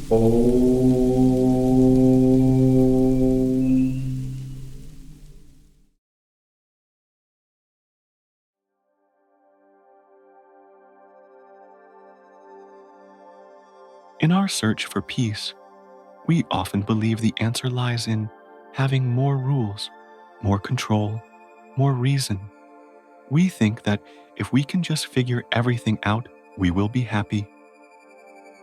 In our search for peace, we often believe the answer lies in having more rules, more control, more reason. We think that if we can just figure everything out, we will be happy.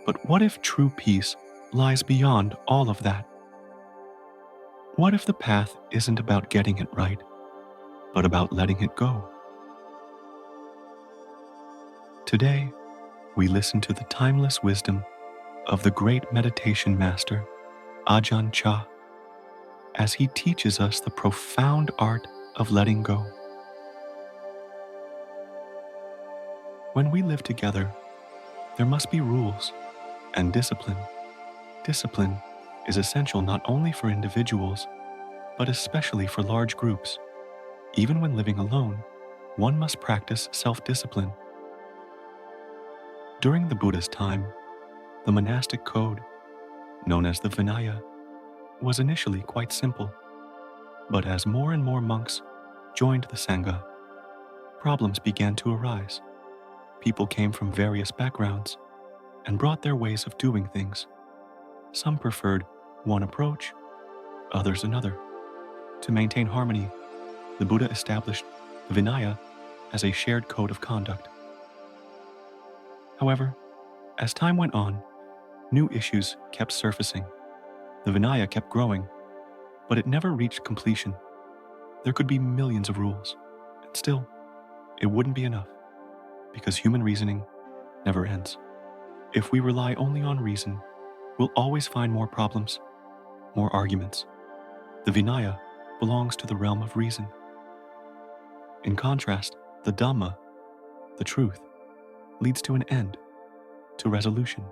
But what if true peace lies beyond all of that? What if the path isn't about getting it right, but about letting it go? Today, we listen to the timeless wisdom of the great meditation master, Ajahn Chah, as he teaches us the profound art of letting go. When we live together, there must be rules and discipline. Discipline is essential not only for individuals, but especially for large groups. Even when living alone, one must practice self-discipline. During the Buddha's time, the monastic code, known as the Vinaya, was initially quite simple. But as more and more monks joined the Sangha, problems began to arise. People came from various backgrounds and brought their ways of doing things. Some preferred one approach, others another. To maintain harmony, the Buddha established the Vinaya as a shared code of conduct. However, as time went on, new issues kept surfacing. The Vinaya kept growing, but it never reached completion. There could be millions of rules, and still, it wouldn't be enough, because human reasoning never ends. If we rely only on reason, we'll always find more problems, more arguments. The Vinaya belongs to the realm of reason. In contrast, the Dhamma, the truth, leads to an end, to resolution.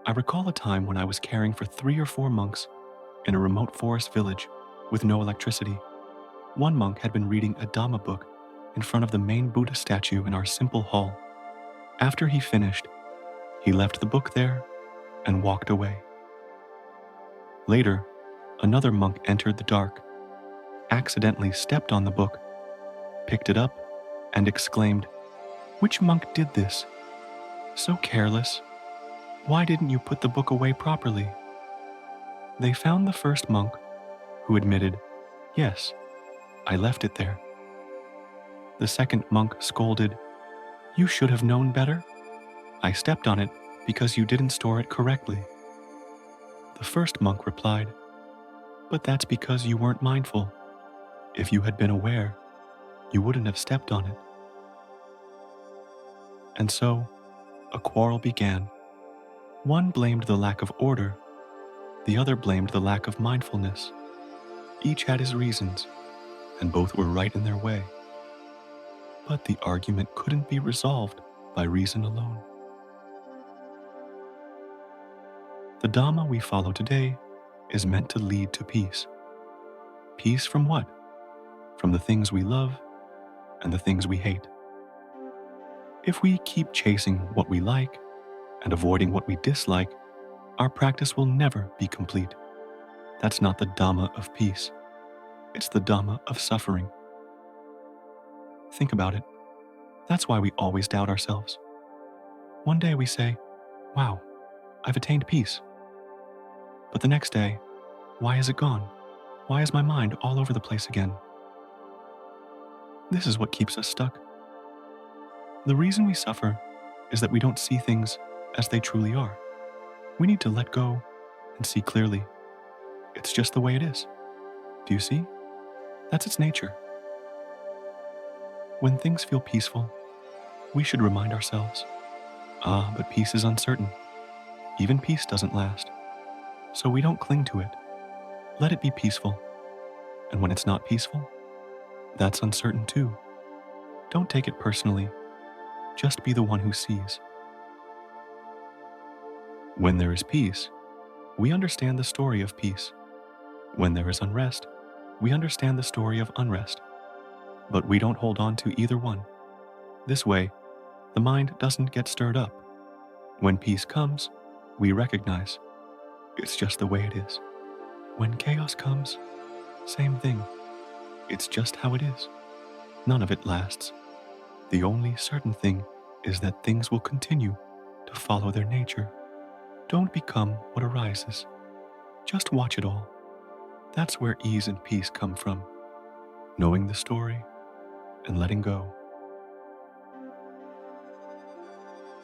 I recall a time when I was caring for 3 or 4 monks in a remote forest village with no electricity. One monk had been reading a Dhamma book in front of the main Buddha statue in our simple hall. After he finished, he left the book there and walked away. Later, another monk entered the dark, accidentally stepped on the book, picked it up, and exclaimed, "Which monk did this? So careless. Why didn't you put the book away properly?" They found the first monk, who admitted, "Yes, I left it there." The second monk scolded, "You should have known better. I stepped on it because you didn't store it correctly." The first monk replied, "But that's because you weren't mindful. If you had been aware, you wouldn't have stepped on it." And so, a quarrel began. One blamed the lack of order, the other blamed the lack of mindfulness. Each had his reasons, and both were right in their way. But the argument couldn't be resolved by reason alone. The Dhamma we follow today is meant to lead to peace. Peace from what? From the things we love and the things we hate. If we keep chasing what we like and avoiding what we dislike, our practice will never be complete. That's not the Dhamma of peace. It's the Dhamma of suffering. Think about it. That's why we always doubt ourselves. One day we say, "Wow, I've attained peace." But the next day, why is it gone? Why is my mind all over the place again? This is what keeps us stuck. The reason we suffer is that we don't see things as they truly are. We need to let go and see clearly. It's just the way it is. Do you see? That's its nature. When things feel peaceful, we should remind ourselves, but peace is uncertain. Even peace doesn't last. So we don't cling to it. Let it be peaceful. And when it's not peaceful, that's uncertain too. Don't take it personally. Just be the one who sees. When there is peace, we understand the story of peace. When there is unrest, we understand the story of unrest. But we don't hold on to either one. This way, the mind doesn't get stirred up. When peace comes, we recognize it's just the way it is. When chaos comes, same thing. It's just how it is. None of it lasts. The only certain thing is that things will continue to follow their nature. Don't become what arises. Just watch it all. That's where ease and peace come from. Knowing the story and letting go.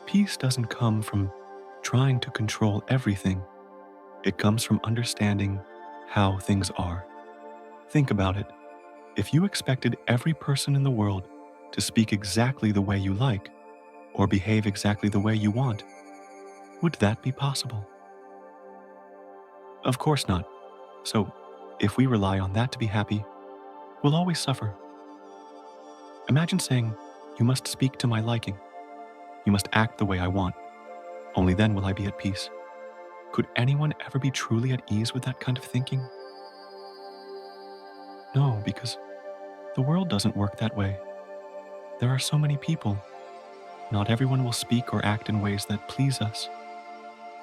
Peace doesn't come from trying to control everything. It comes from understanding how things are. Think about it. If you expected every person in the world to speak exactly the way you like, or behave exactly the way you want, would that be possible? Of course not. So, if we rely on that to be happy, we'll always suffer. Imagine saying, "You must speak to my liking. You must act the way I want. Only then will I be at peace." Could anyone ever be truly at ease with that kind of thinking? No, because the world doesn't work that way. There are so many people. Not everyone will speak or act in ways that please us.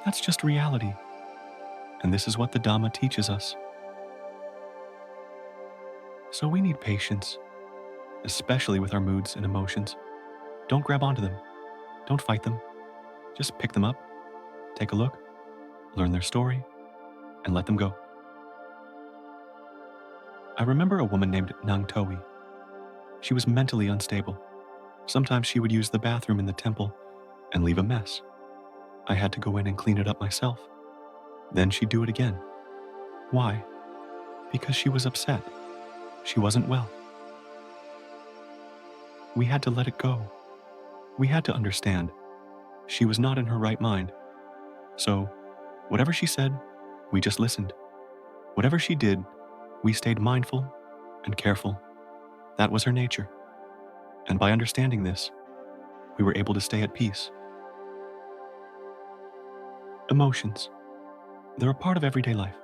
That's just reality. And this is what the Dhamma teaches us. So we need patience, especially with our moods and emotions. Don't grab onto them. Don't fight them. Just pick them up, take a look, learn their story, and let them go. I remember a woman named Nang Towi. She was mentally unstable. Sometimes she would use the bathroom in the temple and leave a mess. I had to go in and clean it up myself. Then she'd do it again. Why? Because she was upset. She wasn't well. We had to let it go. We had to understand. She was not in her right mind. So, whatever she said, we just listened. Whatever she did, we stayed mindful and careful. That was her nature. And by understanding this, we were able to stay at peace. Emotions. They're a part of everyday life.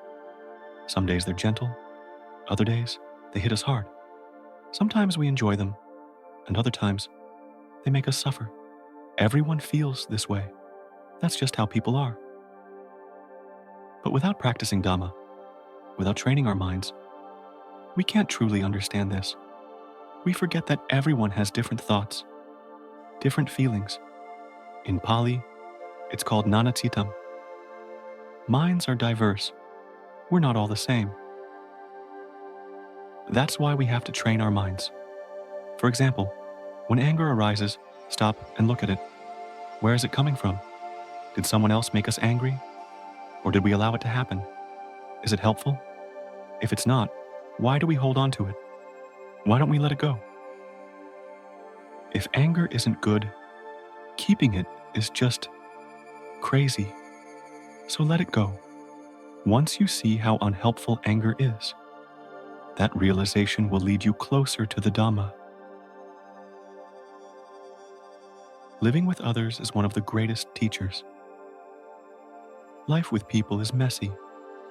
Some days they're gentle. Other days, they hit us hard. Sometimes we enjoy them, and other times, they make us suffer. Everyone feels this way. That's just how people are. But without practicing Dhamma, without training our minds, we can't truly understand this. We forget that everyone has different thoughts, different feelings. In Pali, it's called nanacitam. Minds are diverse. We're not all the same. That's why we have to train our minds. For example, when anger arises, stop and look at it. Where is it coming from? Did someone else make us angry? Or did we allow it to happen? Is it helpful? If it's not, why do we hold on to it? Why don't we let it go? If anger isn't good, keeping it is just crazy. So let it go. Once you see how unhelpful anger is, that realization will lead you closer to the Dhamma. Living with others is one of the greatest teachers. Life with people is messy,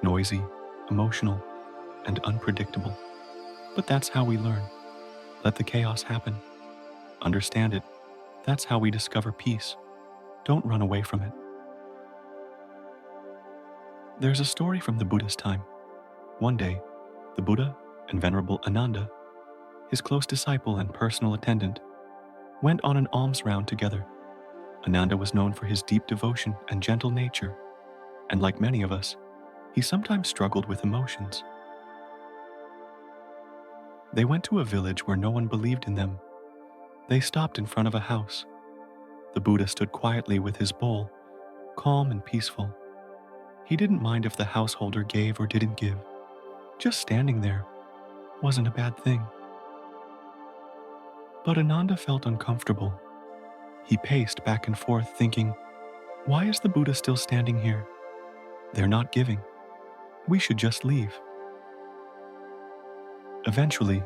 noisy, emotional, and unpredictable. But that's how we learn. Let the chaos happen. Understand it. That's how we discover peace. Don't run away from it. There's a story from the Buddhist time. One day, the Buddha and Venerable Ananda, his close disciple and personal attendant, went on an alms round together. Ananda was known for his deep devotion and gentle nature, and like many of us, he sometimes struggled with emotions. They went to a village where no one believed in them. They stopped in front of a house. The Buddha stood quietly with his bowl, calm and peaceful. He didn't mind if the householder gave or didn't give. Just standing there wasn't a bad thing. But Ananda felt uncomfortable. He paced back and forth thinking, why is the Buddha still standing here? They're not giving. We should just leave. Eventually,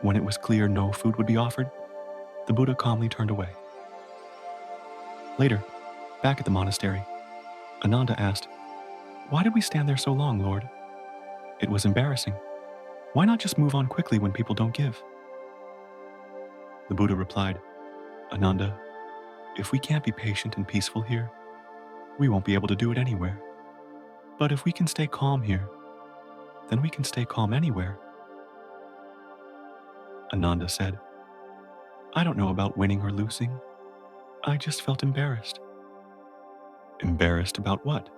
when it was clear no food would be offered, the Buddha calmly turned away. Later, back at the monastery, Ananda asked, why did we stand there so long, Lord? It was embarrassing. Why not just move on quickly when people don't give? The Buddha replied, Ananda, if we can't be patient and peaceful here, we won't be able to do it anywhere. But if we can stay calm here, then we can stay calm anywhere. Ananda said, I don't know about winning or losing. I just felt embarrassed. Embarrassed about what?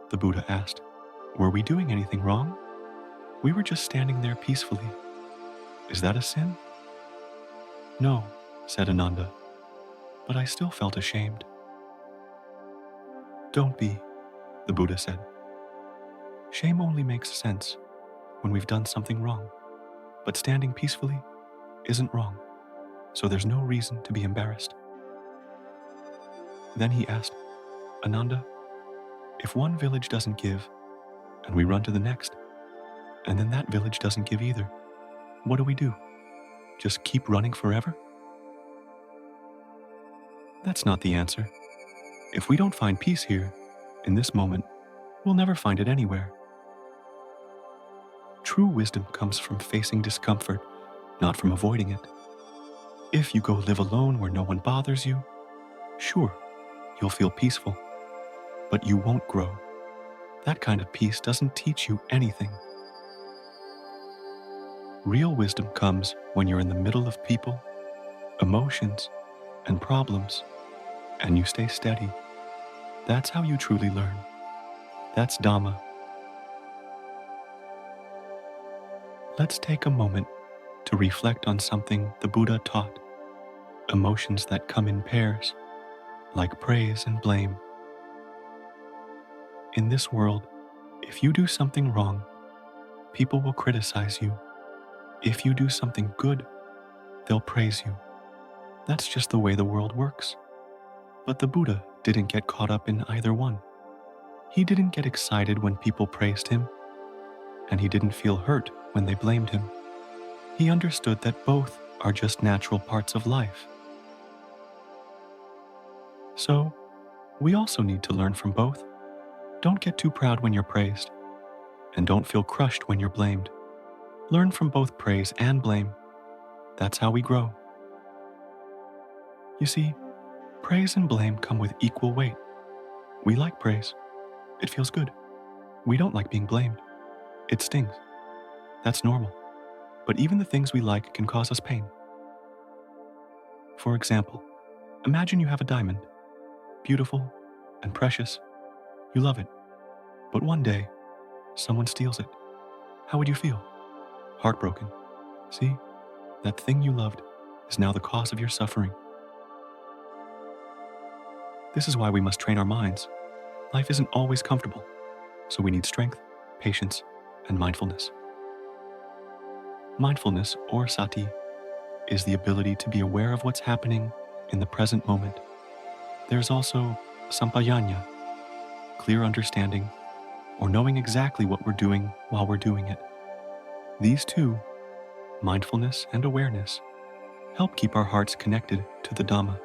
The Buddha asked. Were we doing anything wrong? We were just standing there peacefully. Is that a sin? No, said Ananda, but I still felt ashamed. Don't be, the Buddha said. Shame only makes sense when we've done something wrong, but standing peacefully isn't wrong, so there's no reason to be embarrassed. Then he asked, Ananda, if one village doesn't give, and we run to the next, and then that village doesn't give either, what do we do? Just keep running forever? That's not the answer. If we don't find peace here, in this moment, we'll never find it anywhere. True wisdom comes from facing discomfort, not from avoiding it. If you go live alone where no one bothers you, sure, you'll feel peaceful, but you won't grow. That kind of peace doesn't teach you anything. Real wisdom comes when you're in the middle of people, emotions, and problems, and you stay steady. That's how you truly learn. That's Dhamma. Let's take a moment to reflect on something the Buddha taught. Emotions that come in pairs, like praise and blame. In this world, if you do something wrong, people will criticize you. If you do something good, they'll praise you. That's just the way the world works. But the Buddha didn't get caught up in either one. He didn't get excited when people praised him, and he didn't feel hurt when they blamed him. He understood that both are just natural parts of life. So, we also need to learn from both. Don't get too proud when you're praised, and don't feel crushed when you're blamed. Learn from both praise and blame. That's how we grow. You see, praise and blame come with equal weight. We like praise. It feels good. We don't like being blamed. It stings. That's normal. But even the things we like can cause us pain. For example, imagine you have a diamond. Beautiful and precious. You love it. But one day, someone steals it. How would you feel? Heartbroken. See, that thing you loved is now the cause of your suffering. This is why we must train our minds. Life isn't always comfortable, so we need strength, patience, and mindfulness. Mindfulness, or sati, is the ability to be aware of what's happening in the present moment. There's also sampajanya, clear understanding, or knowing exactly what we're doing while we're doing it. These two, mindfulness and awareness, help keep our hearts connected to the Dhamma.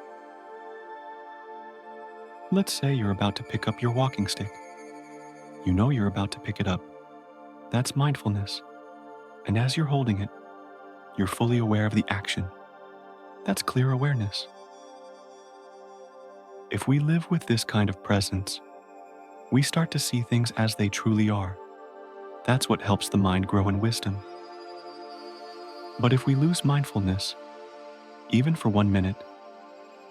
Let's say you're about to pick up your walking stick. You know you're about to pick it up. That's mindfulness. And as you're holding it, you're fully aware of the action. That's clear awareness. If we live with this kind of presence, we start to see things as they truly are. That's what helps the mind grow in wisdom. But if we lose mindfulness, even for 1 minute,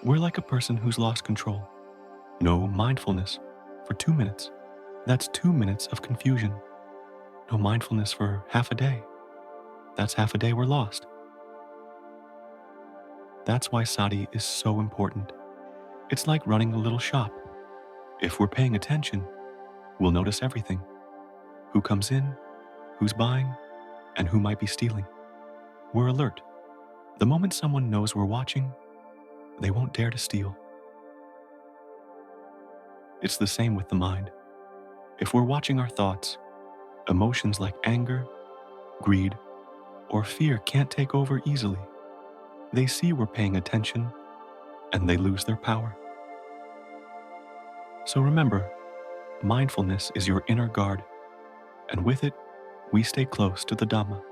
we're like a person who's lost control. No mindfulness for 2 minutes. That's 2 minutes of confusion. No mindfulness for half a day. That's half a day we're lost. That's why sati is so important. It's like running a little shop. If we're paying attention, we'll notice everything. Who comes in, who's buying, and who might be stealing. We're alert. The moment someone knows we're watching, they won't dare to steal. It's the same with the mind. If we're watching our thoughts, emotions like anger, greed, or fear can't take over easily. They see we're paying attention, and they lose their power. So remember, mindfulness is your inner guard, and with it, we stay close to the Dhamma.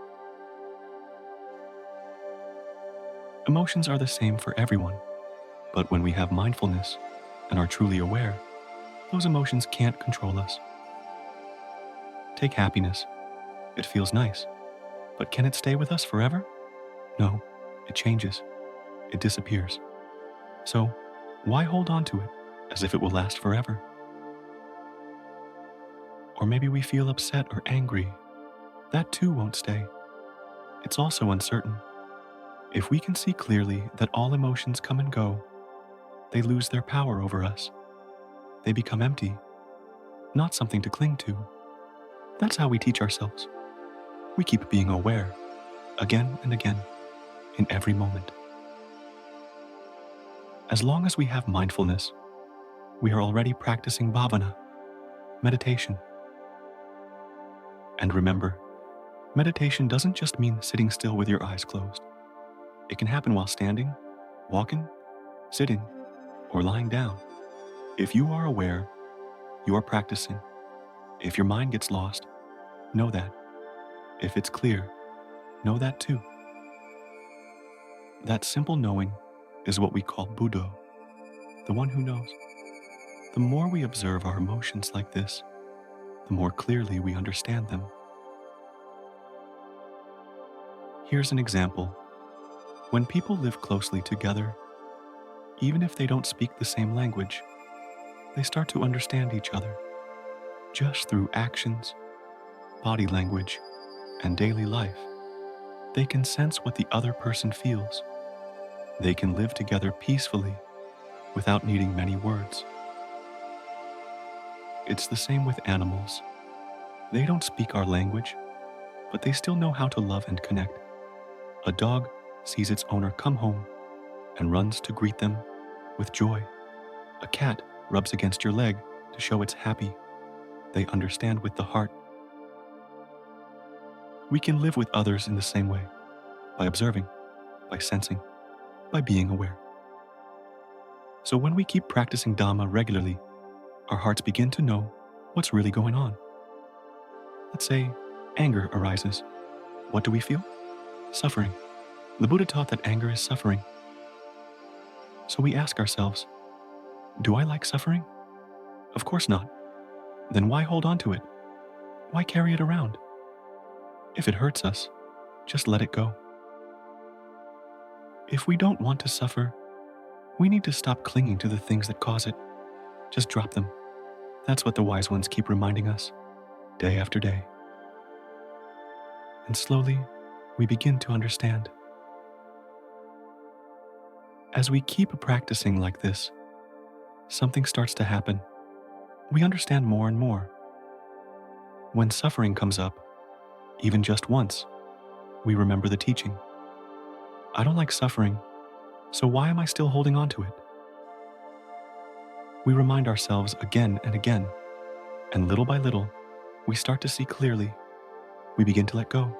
Emotions are the same for everyone, but when we have mindfulness and are truly aware, Those emotions can't control us. Take happiness. It feels nice, but can it stay with us forever? No, it changes. It disappears. So, why hold on to it as if it will last forever? Or maybe we feel upset or angry. That too won't stay. It's also uncertain. If we can see clearly that all emotions come and go, they lose their power over us. They become empty, not something to cling to. That's how we teach ourselves. We keep being aware, again and again, in every moment. As long as we have mindfulness, we are already practicing bhavana, meditation. And remember, meditation doesn't just mean sitting still with your eyes closed. It can happen while standing, walking, sitting, or lying down. If you are aware, you are practicing. If your mind gets lost, know that. If it's clear, know that too. That simple knowing is what we call Buddha, the one who knows. The more we observe our emotions like this, the more clearly we understand them. Here's an example. When people live closely together, even if they don't speak the same language, they start to understand each other just through actions, body language, and daily life. They can sense what the other person feels. They can live together peacefully without needing many words. It's the same with animals. They don't speak our language, but they still know how to love and connect. A dog sees its owner come home and runs to greet them with joy. A cat rubs against your leg to show it's happy. They understand with the heart. We can live with others in the same way, by observing, by sensing, by being aware. So when we keep practicing Dhamma regularly, our hearts begin to know what's really going on. Let's say anger arises. What do we feel? Suffering. The Buddha taught that anger is suffering. So we ask ourselves, do I like suffering? Of course not. Then why hold on to it? Why carry it around? If it hurts us, just let it go. If we don't want to suffer, we need to stop clinging to the things that cause it. Just drop them. That's what the wise ones keep reminding us, day after day. And slowly, we begin to understand. As we keep practicing like this, something starts to happen. We understand more and more. When suffering comes up, even just once, we remember the teaching. I don't like suffering, so why am I still holding on to it? We remind ourselves again and again, and little by little, we start to see clearly. We begin to let go.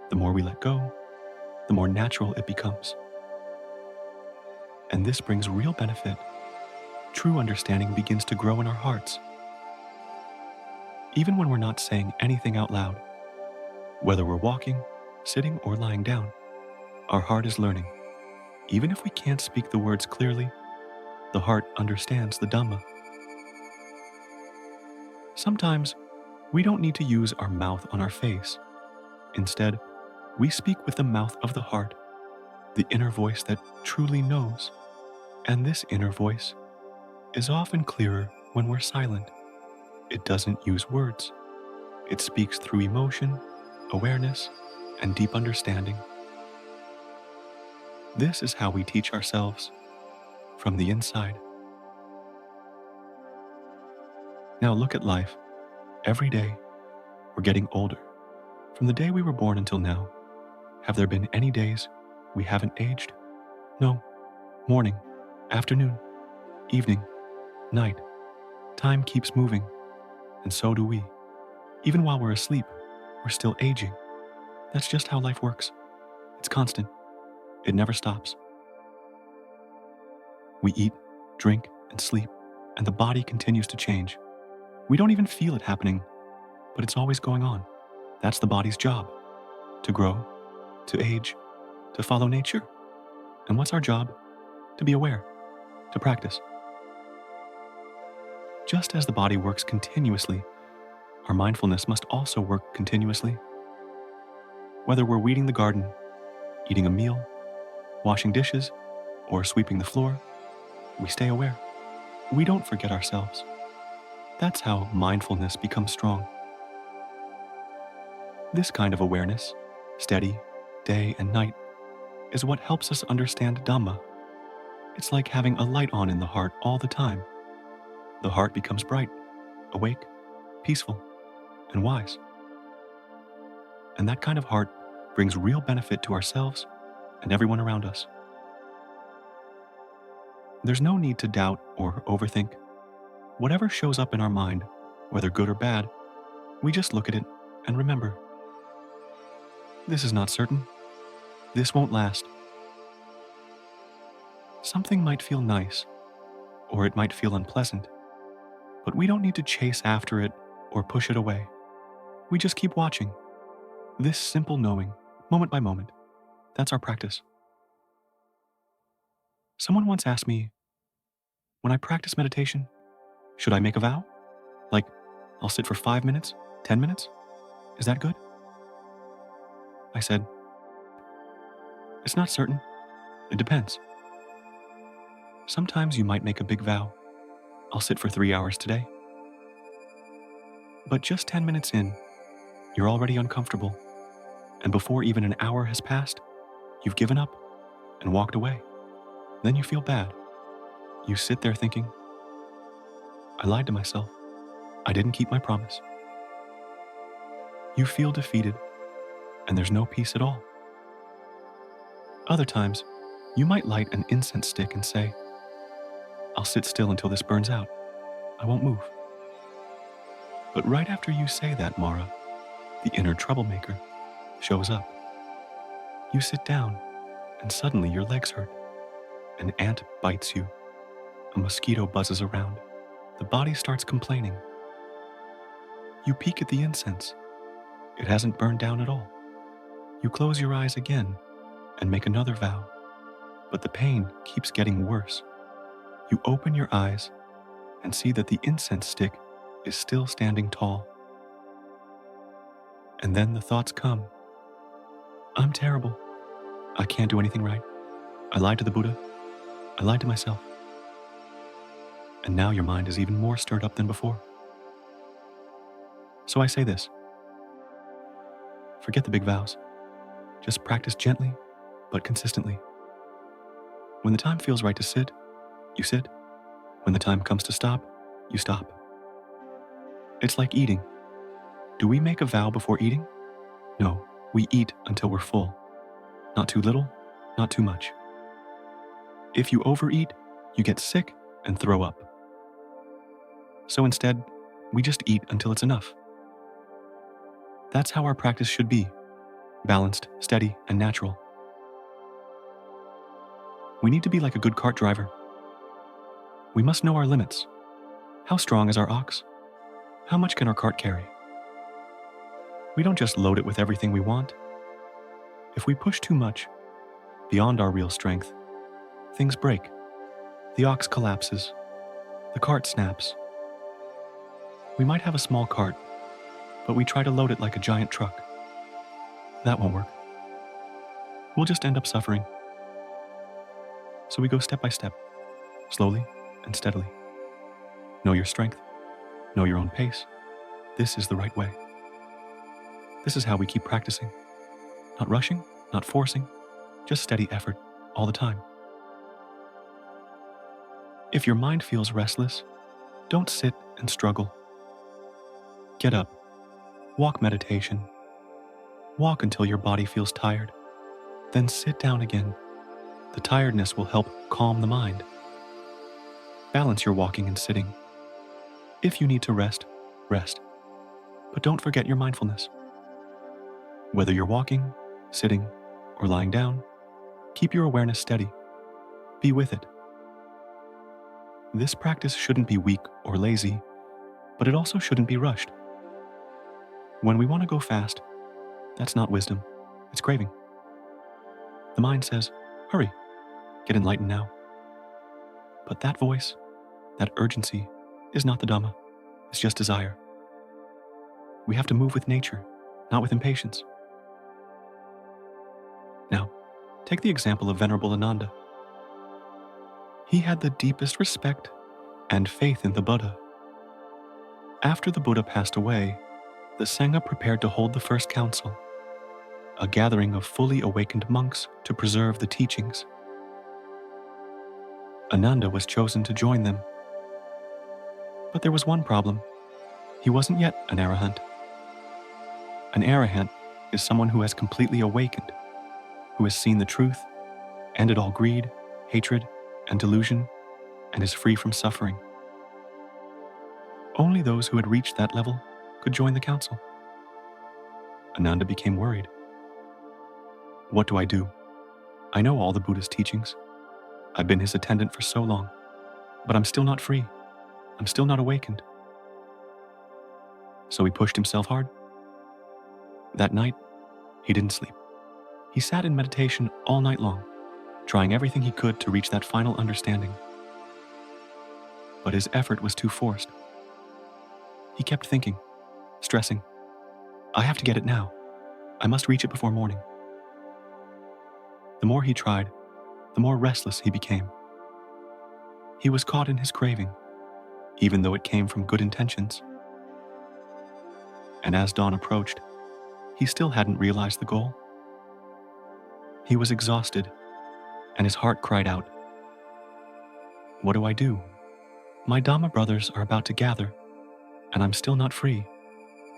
The more we let go, the more natural it becomes. And this brings real benefit. True understanding begins to grow in our hearts. Even when we're not saying anything out loud, whether we're walking, sitting, or lying down, our heart is learning. Even if we can't speak the words clearly, the heart understands the Dhamma. Sometimes, we don't need to use our mouth on our face. Instead, we speak with the mouth of the heart, the inner voice that truly knows. And this inner voice is often clearer when we're silent. It doesn't use words. It speaks through emotion, awareness, and deep understanding. This is how we teach ourselves, from the inside. Now look at life. Every day, we're getting older. From the day we were born until now, have there been any days we haven't aged? No. Morning, afternoon, evening, night. Time keeps moving, and so do we. Even while we're asleep, we're still aging. That's just how life works. It's constant. It never stops. We eat, drink, and sleep, and the body continues to change. We don't even feel it happening, but it's always going on. That's the body's job, to grow, to age, to follow nature. And what's our job? To be aware, to practice. Just as the body works continuously, our mindfulness must also work continuously. Whether we're weeding the garden, eating a meal, washing dishes, or sweeping the floor, we stay aware. We don't forget ourselves. That's how mindfulness becomes strong. This kind of awareness, steady, day and night, is what helps us understand Dhamma. It's like having a light on in the heart all the time. The heart becomes bright, awake, peaceful, and wise. And that kind of heart brings real benefit to ourselves and everyone around us. There's no need to doubt or overthink. Whatever shows up in our mind, whether good or bad, we just look at it and remember. This is not certain. This won't last. Something might feel nice, or it might feel unpleasant, but we don't need to chase after it or push it away. We just keep watching. This simple knowing, moment by moment, that's our practice. Someone once asked me, when I practice meditation, should I make a vow? Like, I'll sit for 5 minutes, 10 minutes? Is that good? I said, it's not certain. It depends. Sometimes you might make a big vow. I'll sit for 3 hours today. But just 10 minutes in, you're already uncomfortable. And before even an hour has passed, you've given up and walked away. Then you feel bad. You sit there thinking, I lied to myself. I didn't keep my promise. You feel defeated, and there's no peace at all. Other times, you might light an incense stick and say, I'll sit still until this burns out. I won't move. But right after you say that, Mara, the inner troublemaker shows up. You sit down, and suddenly your legs hurt. An ant bites you. A mosquito buzzes around. The body starts complaining. You peek at the incense. It hasn't burned down at all. You close your eyes again and make another vow, but the pain keeps getting worse. You open your eyes and see that the incense stick is still standing tall. And then the thoughts come. I'm terrible. I can't do anything right. I lied to the Buddha. I lied to myself. And now your mind is even more stirred up than before. So I say this. Forget the big vows. Just practice gently, but consistently. When the time feels right to sit, you sit. When the time comes to stop, you stop. It's like eating. Do we make a vow before eating? No, we eat until we're full. Not too little, not too much. If you overeat, you get sick and throw up. So instead, we just eat until it's enough. That's how our practice should be, balanced, steady, and natural. We need to be like a good cart driver. We must know our limits. How strong is our ox? How much can our cart carry? We don't just load it with everything we want. If we push too much, beyond our real strength, things break. The ox collapses. The cart snaps. We might have a small cart, but we try to load it like a giant truck. That won't work. We'll just end up suffering. So we go step by step, slowly and steadily. Know your strength. Know your own pace. This is the right way. This is how we keep practicing. Not rushing, not forcing, just steady effort all the time. If your mind feels restless, don't sit and struggle. Get up. Walk meditation. Walk until your body feels tired. Then sit down again. The tiredness will help calm the mind. Balance your walking and sitting. If you need to rest, rest. But don't forget your mindfulness. Whether you're walking, sitting, or lying down, keep your awareness steady. Be with it. This practice shouldn't be weak or lazy, but it also shouldn't be rushed. When we want to go fast, that's not wisdom, it's craving. The mind says, hurry, get enlightened now. But that voice, that urgency, is not the Dhamma. It's just desire. We have to move with nature, not with impatience. Now, take the example of Venerable Ananda. He had the deepest respect and faith in the Buddha. After the Buddha passed away, the Sangha prepared to hold the first council, a gathering of fully awakened monks to preserve the teachings. Ananda was chosen to join them. But there was one problem. He wasn't yet an arahant. An arahant is someone who has completely awakened, who has seen the truth, ended all greed, hatred, and delusion, and is free from suffering. Only those who had reached that level could join the council. Ananda became worried. What do I do? I know all the Buddhist teachings. I've been his attendant for so long, but I'm still not free. I'm still not awakened. So he pushed himself hard. That night, he didn't sleep. He sat in meditation all night long, trying everything he could to reach that final understanding. But his effort was too forced. He kept thinking, stressing, I have to get it now. I must reach it before morning. The more he tried, the more restless he became. He was caught in his craving, even though it came from good intentions. And as dawn approached, he still hadn't realized the goal. He was exhausted, and his heart cried out, what do I do? My Dhamma brothers are about to gather, and I'm still not free.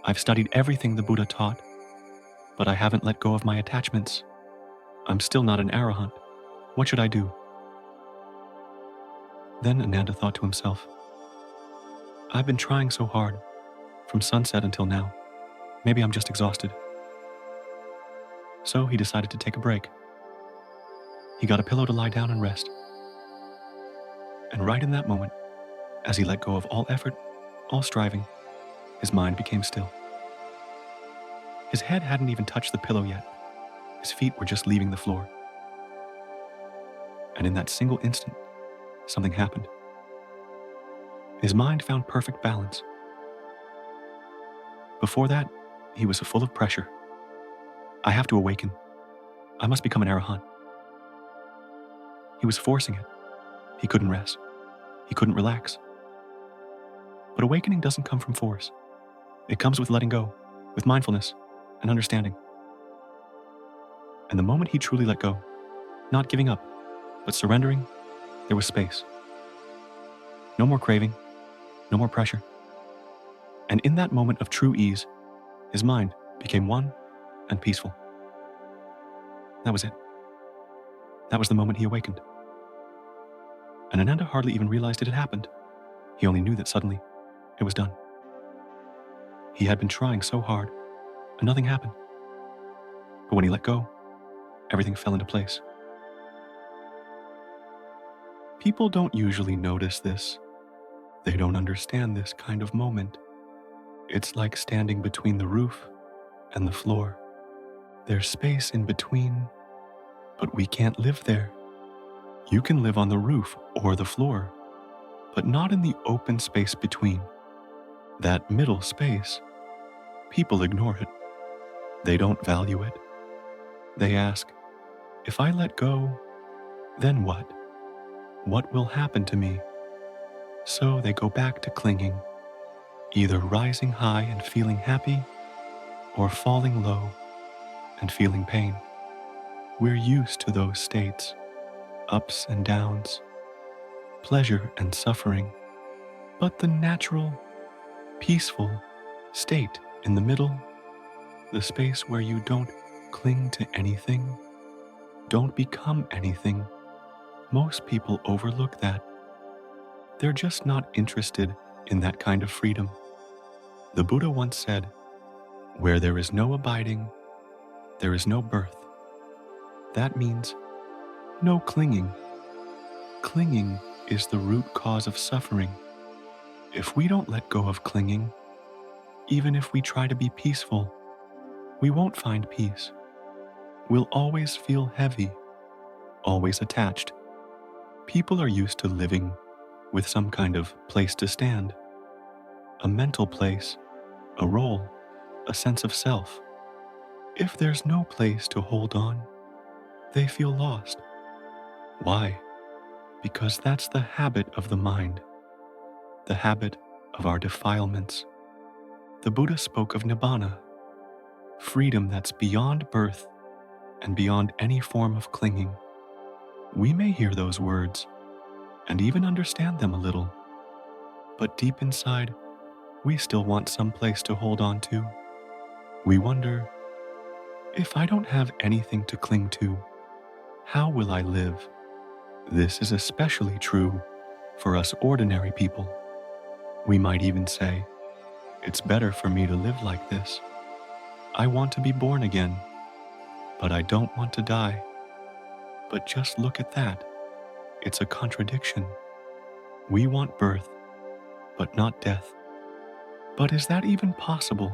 I've studied everything the Buddha taught, but I haven't let go of my attachments. I'm still not an arahant. What should I do? Then Ananda thought to himself, I've been trying so hard, from sunset until now. Maybe I'm just exhausted. So he decided to take a break. He got a pillow to lie down and rest. And right in that moment, as he let go of all effort, all striving, his mind became still. His head hadn't even touched the pillow yet. His feet were just leaving the floor. And in that single instant, something happened. His mind found perfect balance. Before that, he was full of pressure. I have to awaken. I must become an arahant. He was forcing it. He couldn't rest. He couldn't relax. But awakening doesn't come from force. It comes with letting go, with mindfulness and understanding. And the moment he truly let go, not giving up, but surrendering, there was space. No more craving, no more pressure. And in that moment of true ease, his mind became one and peaceful. That was it. That was the moment he awakened. And Ananda hardly even realized it had happened. He only knew that suddenly it was done. He had been trying so hard, and nothing happened. But when he let go, everything fell into place. People don't usually notice this. They don't understand this kind of moment. It's like standing between the roof and the floor. There's space in between, but we can't live there. You can live on the roof or the floor, but not in the open space between. That middle space, people ignore it. They don't value it. They ask, if I let go, then what? What will happen to me? So they go back to clinging, either rising high and feeling happy, or falling low and feeling pain. We're used to those states, ups and downs, pleasure and suffering. But the natural, peaceful state in the middle, the space where you don't cling to anything, don't become anything, most people overlook that. They're just not interested in that kind of freedom. The Buddha once said, where there is no abiding, there is no birth. That means no clinging. Clinging is the root cause of suffering. If we don't let go of clinging, even if we try to be peaceful, we won't find peace. We'll always feel heavy, always attached. People are used to living with some kind of place to stand, a mental place, a role, a sense of self. If there's no place to hold on, they feel lost. Why? Because that's the habit of the mind, the habit of our defilements. The Buddha spoke of nibbana, freedom that's beyond birth and beyond any form of clinging. We may hear those words and even understand them a little, but deep inside, we still want some place to hold on to. We wonder, if I don't have anything to cling to, how will I live? This is especially true for us ordinary people. We might even say, it's better for me to live like this. I want to be born again, but I don't want to die. But just look at that. It's a contradiction. We want birth, but not death. But is that even possible?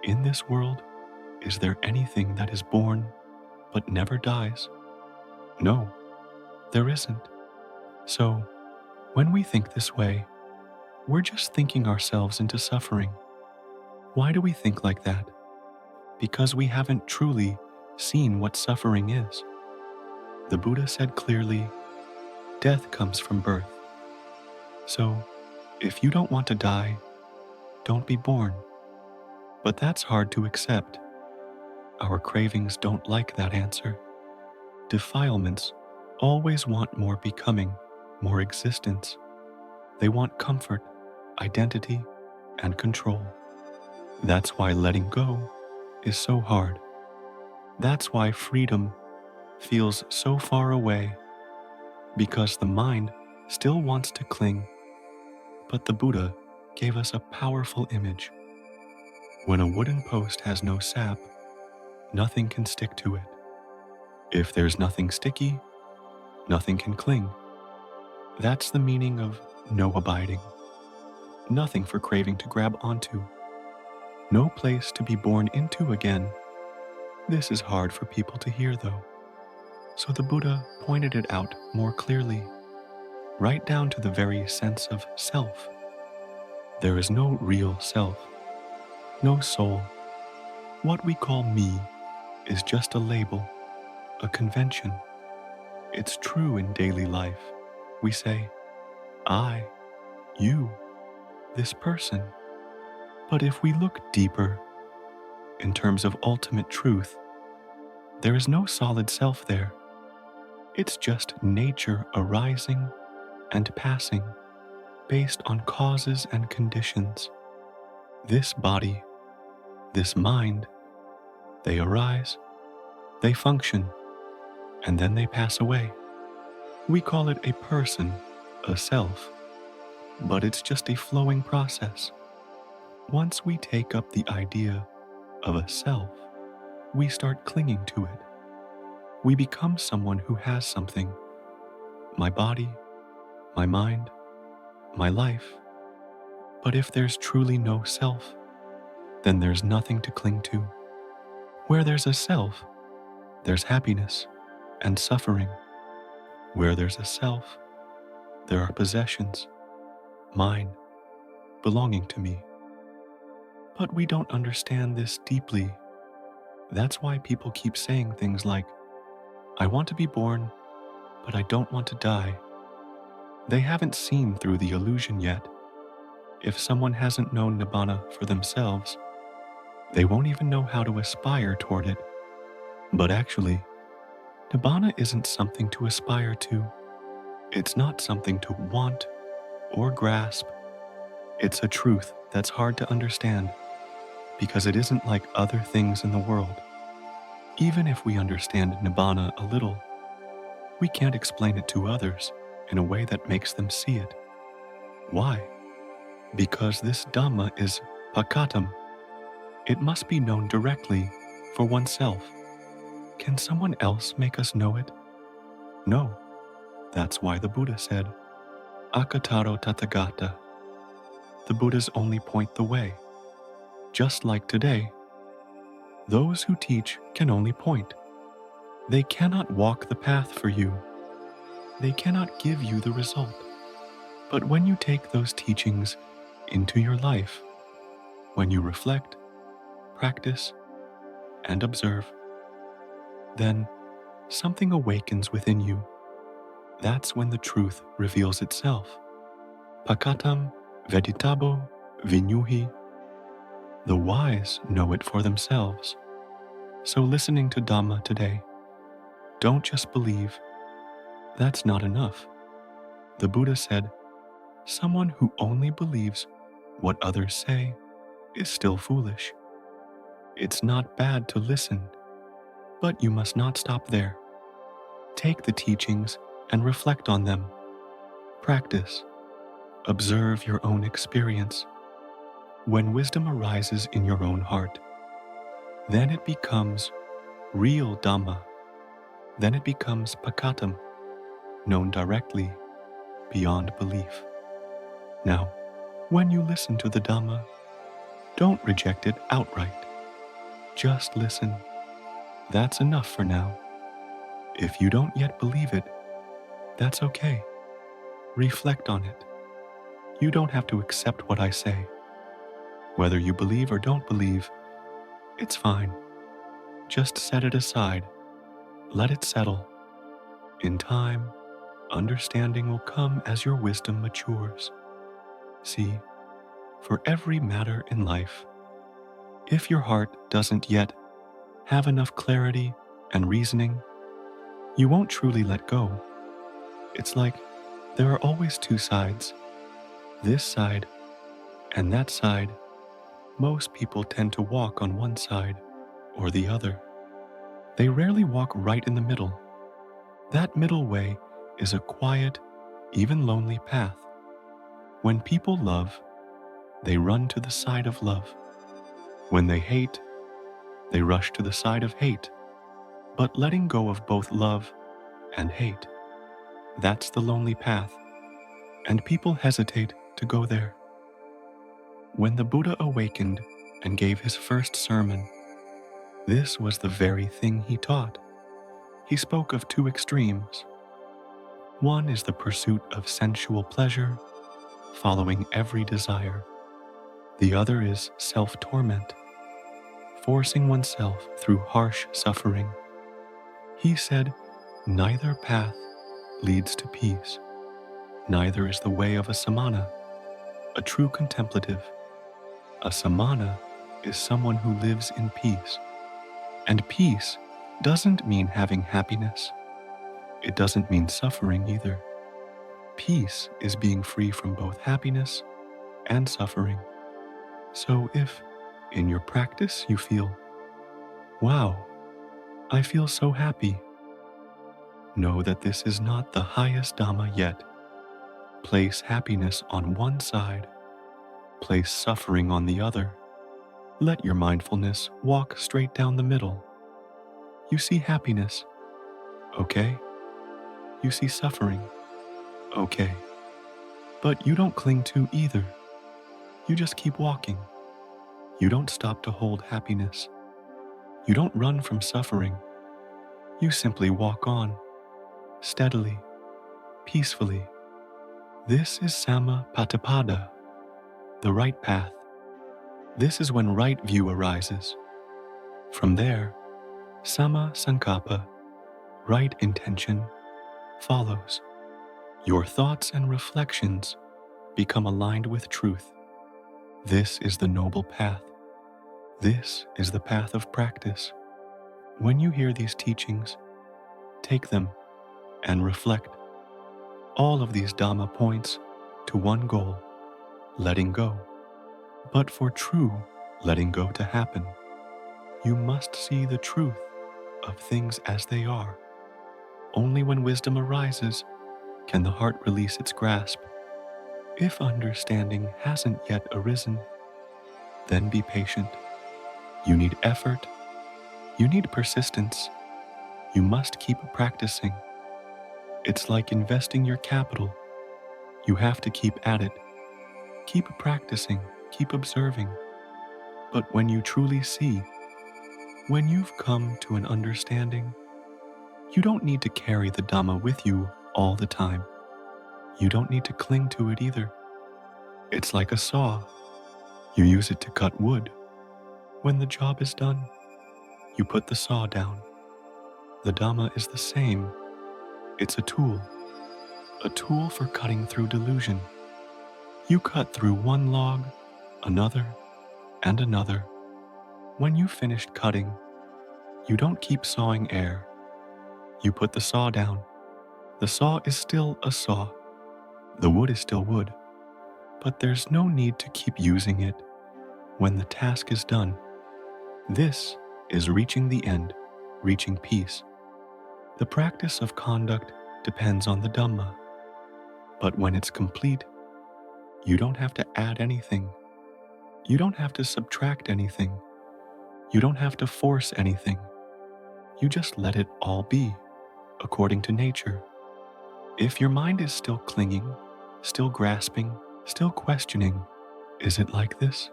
In this world, is there anything that is born but never dies? No, there isn't. So, when we think this way, we're just thinking ourselves into suffering. Why do we think like that? Because we haven't truly seen what suffering is. The Buddha said clearly, death comes from birth. So, if you don't want to die, don't be born. But that's hard to accept. Our cravings don't like that answer. Defilements always want more becoming, more existence. They want comfort, identity, and control. That's why letting go is so hard. That's why freedom feels so far away, because the mind still wants to cling. But the Buddha gave us a powerful image. When a wooden post has no sap, nothing can stick to it. If there's nothing sticky, nothing can cling. That's the meaning of no abiding. Nothing for craving to grab onto. No place to be born into again. This is hard for people to hear though. So the Buddha pointed it out more clearly, right down to the very sense of self. There is no real self, no soul. What we call me is just a label, a convention. It's true in daily life. We say, I, you, this person. But if we look deeper, in terms of ultimate truth, there is no solid self there. It's just nature arising and passing based on causes and conditions. This body, this mind, they arise, they function, and then they pass away. We call it a person, a self, but it's just a flowing process. Once we take up the idea of a self, we start clinging to it. We become someone who has something. My body, my mind, my life. But if there's truly no self, then there's nothing to cling to. Where there's a self, there's happiness and suffering. Where there's a self, there are possessions, mine, belonging to me. But we don't understand this deeply. That's why people keep saying things like, I want to be born, but I don't want to die. They haven't seen through the illusion yet. If someone hasn't known nibbana for themselves, they won't even know how to aspire toward it. But actually, nibbana isn't something to aspire to. It's not something to want or grasp. It's a truth that's hard to understand because it isn't like other things in the world. Even if we understand nibbana a little, we can't explain it to others in a way that makes them see it. Why? Because this Dhamma is pakatam. It must be known directly for oneself. Can someone else make us know it? No. That's why the Buddha said, Akataro Tathagata. The Buddhas only point the way. Just like today, those who teach can only point. They cannot walk the path for you. They cannot give you the result. But when you take those teachings into your life when you reflect, practice, and observe. Then something awakens within you. That's when the truth reveals itself. Pakatam veditabo vinyuhi. The wise know it for themselves. So listening to Dhamma today, don't just believe. That's not enough. The Buddha said, someone who only believes what others say is still foolish. It's not bad to listen, but you must not stop there. Take the teachings and reflect on them. Practice. Observe your own experience. When wisdom arises in your own heart, then it becomes real Dhamma. Then it becomes pakatam, known directly beyond belief. Now, when you listen to the Dhamma, don't reject it outright. Just listen. That's enough for now. If you don't yet believe it, that's okay. Reflect on it. You don't have to accept what I say. Whether you believe or don't believe, it's fine. Just set it aside. Let it settle. In time, understanding will come as your wisdom matures. See, for every matter in life, if your heart doesn't yet have enough clarity and reasoning, you won't truly let go. It's like there are always two sides, this side and that side. Most people tend to walk on one side or the other. They rarely walk right in the middle. That middle way is a quiet, even lonely path. When people love, they run to the side of love. When they hate, they rush to the side of hate. But letting go of both love and hate, that's the lonely path, and people hesitate to go there. When the Buddha awakened and gave his first sermon, this was the very thing he taught. He spoke of two extremes. One is the pursuit of sensual pleasure, following every desire. The other is self-torment, forcing oneself through harsh suffering. He said, neither path leads to peace. Neither is the way of a samana, a true contemplative. A samana is someone who lives in peace. And peace doesn't mean having happiness. It doesn't mean suffering either. Peace is being free from both happiness and suffering. So if, in your practice, you feel, wow, I feel so happy, know that this is not the highest Dhamma yet. Place happiness on one side, place suffering on the other. Let your mindfulness walk straight down the middle. You see happiness, okay? You see suffering, okay? But you don't cling to either. You just keep walking. You don't stop to hold happiness. You don't run from suffering. You simply walk on, steadily, peacefully. This is Samapatipada, the right path. This is when right view arises. From there, Sama Sankappa, right intention, follows. Your thoughts and reflections become aligned with truth. This is the noble path. This is the path of practice. When you hear these teachings, take them and reflect. All of these Dhamma points to one goal, letting go. But for true letting go to happen, you must see the truth of things as they are. Only when wisdom arises can the heart release its grasp. If understanding hasn't yet arisen, then be patient. You need effort. You need persistence. You must keep practicing. It's like investing your capital. You have to keep at it. Keep practicing, keep observing. But when you truly see, when you've come to an understanding, you don't need to carry the Dhamma with you all the time. You don't need to cling to it either. It's like a saw. You use it to cut wood. When the job is done, you put the saw down. The Dhamma is the same. It's a tool for cutting through delusion. You cut through one log, another, and another. When you've finished cutting, you don't keep sawing air. You put the saw down. The saw is still a saw. The wood is still wood. But there's no need to keep using it when the task is done. This is reaching the end, reaching peace. The practice of conduct depends on the Dhamma. But when it's complete, you don't have to add anything. You don't have to subtract anything. You don't have to force anything. You just let it all be, according to nature. If your mind is still clinging, still grasping, still questioning, is it like this?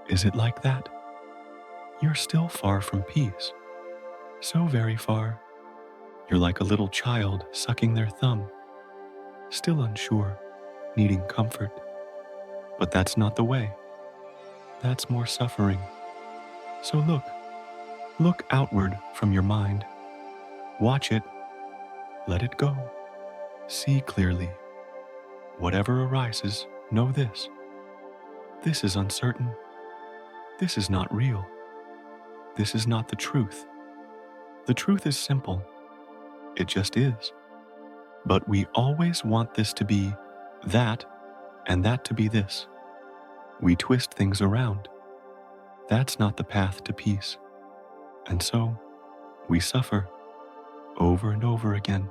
Is it like that? You're still far from peace. So very far. You're like a little child sucking their thumb, still unsure, needing comfort. But that's not the way. That's more suffering. So look outward from your mind. Watch it. Let it go. See clearly. Whatever arises, know this. This is uncertain. This is not real. This is not the truth. The truth is simple. It just is. But we always want this to be that, and that to be this. We twist things around. That's not the path to peace. And so, we suffer over and over again.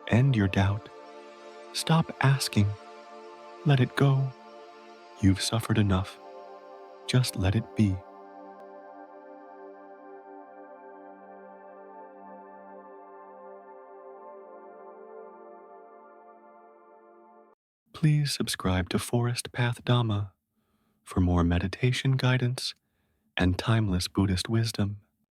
End your doubt. Stop asking. Let it go. You've suffered enough. Just let it be. Please subscribe to Forest Path Dhamma for more meditation guidance and timeless Buddhist wisdom.